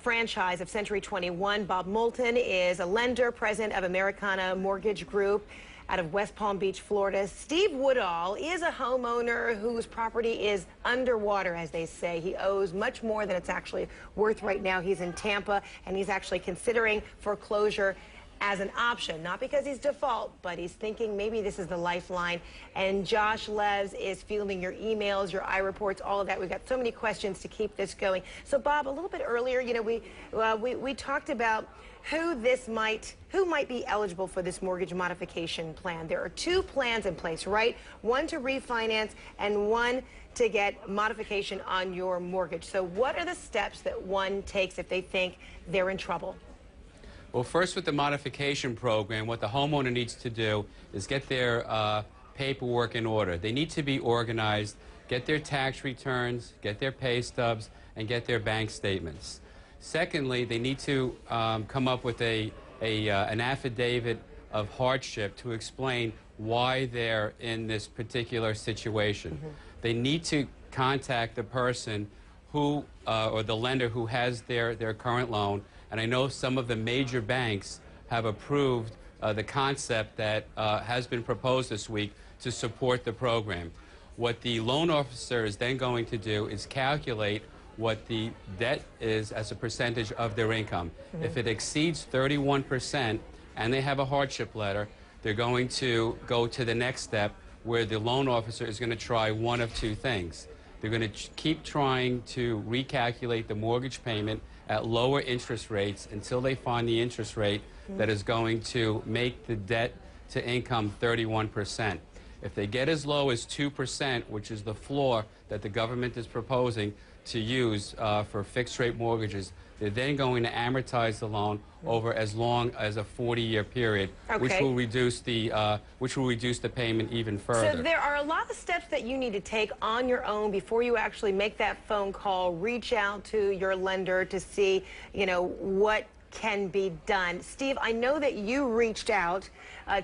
franchise of Century 21. Bob Moulton is a lender, president of Americana Mortgage Group out of West Palm Beach, Florida. Steve Woodall is a homeowner whose property is underwater, as they say. He owes much more than it's actually worth right now. He's in Tampa, and he's actually considering foreclosure as an option, not because he's default, but he's thinking maybe this is the lifeline. And Josh Leves is fielding your emails, your iReports, all of that. We've got so many questions to keep this going. So, Bob, a little bit earlier, you know, we talked about who might be eligible for this mortgage modification plan. There are two plans in place, right? One to refinance and one to get modification on your mortgage. So what are the steps that one takes if they think they're in trouble? Well, first with the modification program, what the homeowner needs to do is get their paperwork in order. They need to be organized, get their tax returns, get their pay stubs, and get their bank statements. Secondly, they need to come up with an affidavit of hardship to explain why they're in this particular situation. Mm-hmm. They need to contact the person who, or the lender who has their current loan. And I know some of the major banks have approved the concept that has been proposed this week to support the program. What the loan officer is then going to do is calculate what the debt is as a percentage of their income. Mm-hmm. If it exceeds 31% and they have a hardship letter, they're going to go to the next step where the loan officer is going to try one of two things. They're going to keep trying to recalculate the mortgage payment at lower interest rates until they find the interest rate that is going to make the debt to income 31%. If they get as low as 2%, which is the floor that the government is proposing to use for fixed-rate mortgages, they're then going to amortize the loan over as long as a 40-year period, okay, which will reduce the payment even further. So there are a lot of steps that you need to take on your own before you actually make that phone call, reach out to your lender to see, you know, what can be done. Steve, I know that you reached out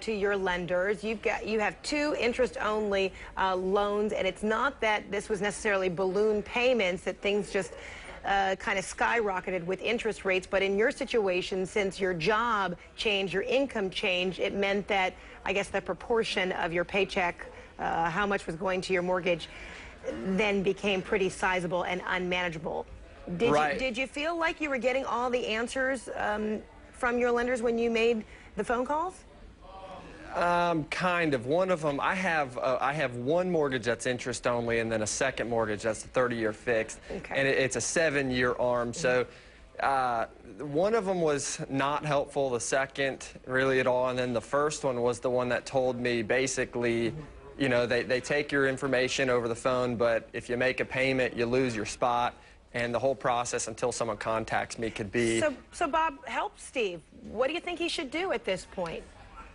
to your lenders. You have two interest-only loans, and it's not that this was necessarily balloon payments, that things just kind of skyrocketed with interest rates, but in your situation, since your job changed, your income changed, it meant that, I guess, the proportion of your paycheck, how much was going to your mortgage, then became pretty sizable and unmanageable. Did you feel like you were getting all the answers from your lenders when you made the phone calls? Kind of. One of them, I have one mortgage that's interest only, and then a second mortgage that's a 30-year fixed, okay, and it's a 7-year ARM. So one of them was not helpful, the second really at all, and then the first one was the one that told me basically, you know, they take your information over the phone, but if you make a payment, you lose your spot. And the whole process until someone contacts me could be... So Bob, help Steve. What do you think he should do at this point?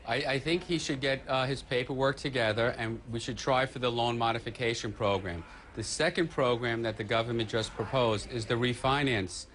I think he should get his paperwork together, and we should try for the loan modification program. The second program that the government just proposed is the refinance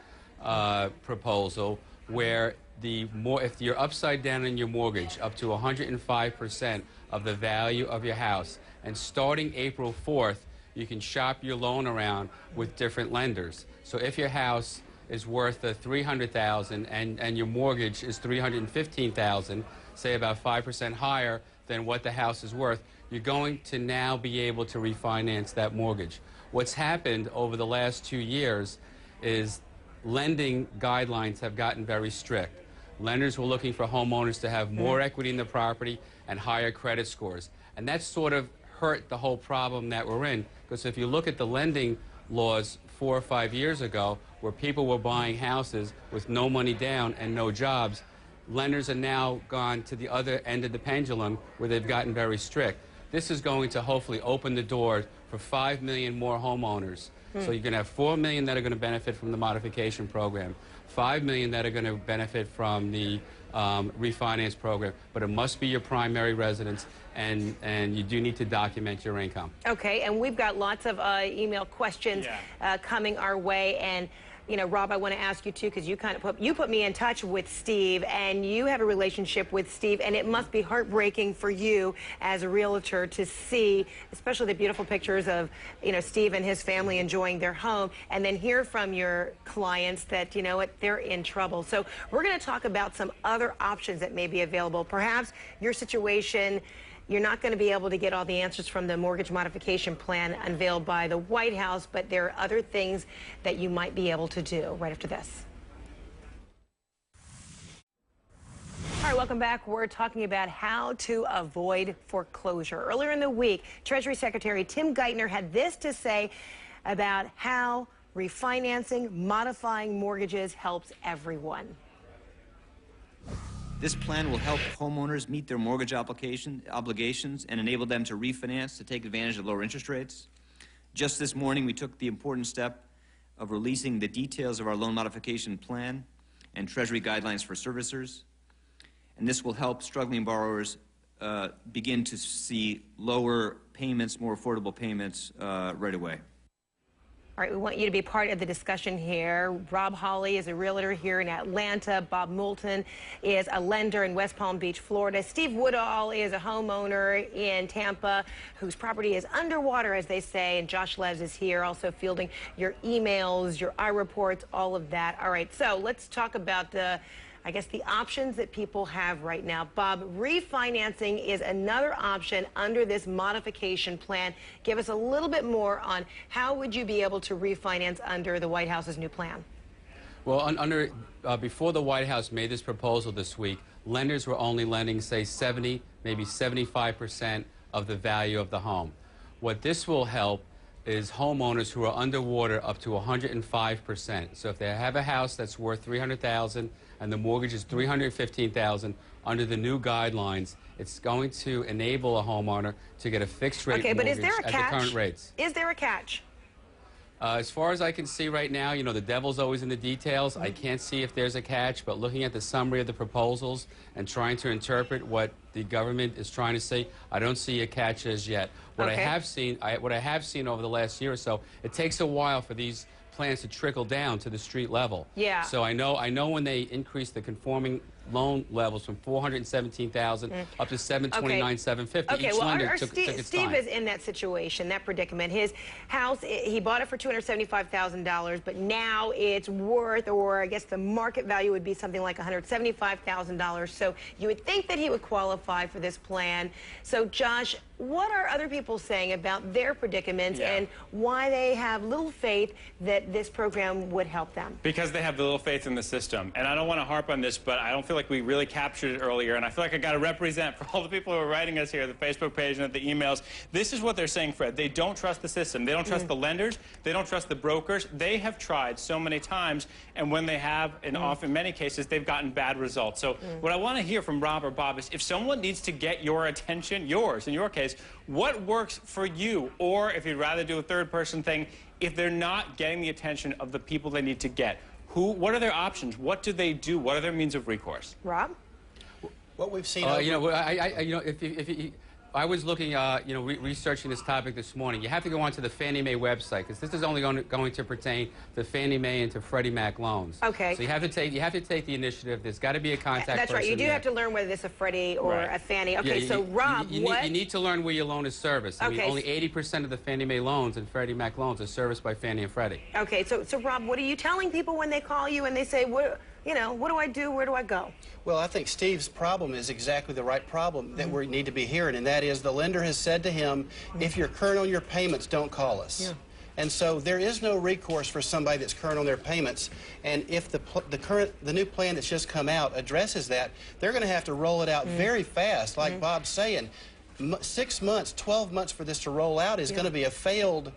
proposal, where if you're upside down in your mortgage, up to 105% of the value of your house, and starting April 4th, you can shop your loan around with different lenders. So if your house is worth $300,000 and your mortgage is $315,000, say about 5% higher than what the house is worth, you're going to now be able to refinance that mortgage. What's happened over the last 2 years is lending guidelines have gotten very strict. Lenders were looking for homeowners to have more equity in the property and higher credit scores. And that's sort of hurt the whole problem that we're in, because if you look at the lending laws 4 or 5 years ago, where people were buying houses with no money down and no jobs, lenders are now gone to the other end of the pendulum where they've gotten very strict. This is going to hopefully open the door for 5 million more homeowners. So you're going to have 4 million that are going to benefit from the modification program, 5 million that are going to benefit from the refinance program, but it must be your primary residence, and you do need to document your income. Okay, and we've got lots of email questions coming our way, and you know, Rob, I want to ask you too, because you kind of put me in touch with Steve, and you have a relationship with Steve, and it must be heartbreaking for you as a realtor to see, especially the beautiful pictures of, you know, Steve and his family enjoying their home, and then hear from your clients that, you know what, they're in trouble. So we're going to talk about some other options that may be available. Perhaps your situation, you're not going to be able to get all the answers from the mortgage modification plan unveiled by the White House, but there are other things that you might be able to do right after this. All right, welcome back. We're talking about how to avoid foreclosure. Earlier in the week, Treasury Secretary Tim Geithner had this to say about how refinancing, modifying mortgages helps everyone. This plan will help homeowners meet their mortgage obligations and enable them to refinance to take advantage of lower interest rates. Just this morning, we took the important step of releasing the details of our loan modification plan and Treasury guidelines for servicers. And this will help struggling borrowers begin to see lower payments, more affordable payments right away. All right, we want you to be part of the discussion here. Rob Hawley is a realtor here in Atlanta. Bob Moulton is a lender in West Palm Beach, Florida. Steve Woodall is a homeowner in Tampa whose property is underwater, as they say. And Josh Les is here also fielding your emails, your iReports, all of that. All right, so let's talk about the options that people have right now. Bob, refinancing is another option under this modification plan. Give us a little bit more on how would you be able to refinance under the White House's new plan? Well, before the White House made this proposal this week, lenders were only lending, say, 70, maybe 75% of the value of the home. What this will help is homeowners who are underwater up to 105%. So if they have a house that's worth $300,000 and the mortgage is $315,000, under the new guidelines, it's going to enable a homeowner to get a fixed rate mortgage is there a at catch? the current rates. Is there a catch? As far as I can see right now, you know, the devil's always in the details. I can't see if there's a catch, but looking at the summary of the proposals and trying to interpret what the government is trying to say, I don't see a catch as yet. What I have seen over the last year or so, it takes a while for these plans to trickle down to the street level. Yeah. So I know when they increased the conforming loan levels from $417,000 up to $729,750. Okay, Each well, lender took its Steve time. is in that situation, that predicament. His house, he bought it for $275,000, but now it's worth, or I guess the market value would be something like $175,000. So you would think that he would qualify for this plan. So, Josh, what are other people saying about their predicaments and why they have little faith that this program would help them? Because they have little faith in the system. And I don't want to harp on this, but I don't feel like we really captured it earlier. And I feel like I got to represent for all the people who are writing us here, the Facebook page and the emails. This is what they're saying, Fred. They don't trust the system. They don't trust the lenders. They don't trust the brokers. They have tried so many times, and when they have, and often in many cases, they've gotten bad results. So what I want to hear from Rob or Bob is if someone needs to get your attention, yours in your case, what works for you? Or if you'd rather do a third-person thing, if they're not getting the attention of the people they need to get, what are their options? What do they do? What are their means of recourse? Rob? What we've seen. I was looking, researching this topic this morning. You have to go onto the Fannie Mae website because this is only going to pertain to Fannie Mae and to Freddie Mac loans. Okay. So you have to take the initiative. There's got to be a contact person. That's right. You do have to learn whether it's a Freddie or a Fannie. Okay. So Rob, you need to learn where your loan is serviced. I mean, only 80% of the Fannie Mae loans and Freddie Mac loans are serviced by Fannie and Freddie. Okay. So Rob, what are you telling people when they call you and they say, what do I do? Where do I go? Well, I think Steve's problem is exactly the right problem that we need to be hearing, and that is the lender has said to him, if you're current on your payments, don't call us. Yeah. And so there is no recourse for somebody that's current on their payments, and if the new plan that's just come out addresses that, they're going to have to roll it out very fast, like Bob's saying. 6 months, 12 months for this to roll out is going to be a failed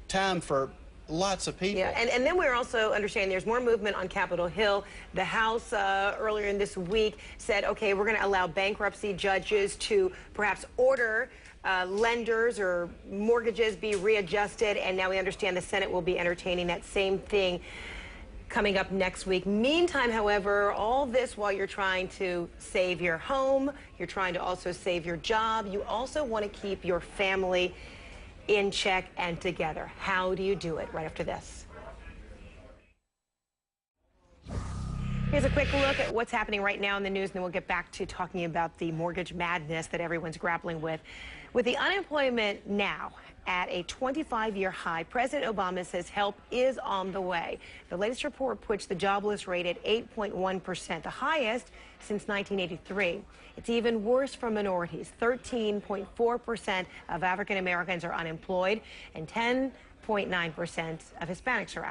time for lots of people. Yeah, and then we're also understanding there's more movement on Capitol Hill. The House earlier in this week said, okay, we're going to allow bankruptcy judges to perhaps order lenders or mortgages be readjusted, and now we understand the Senate will be entertaining that same thing coming up next week. Meantime, however, all this while you're trying to save your home, you're trying to also save your job, you also want to keep your family in check and together. How do you do it? Right after this. Here's a quick look at what's happening right now in the news, and then we'll get back to talking about the mortgage madness that everyone's grappling with. With the unemployment now at a 25-year high, President Obama says help is on the way. The latest report puts the jobless rate at 8.1%, the highest since 1983. It's even worse for minorities. 13.4% of African Americans are unemployed, and 10.9% of Hispanics are out.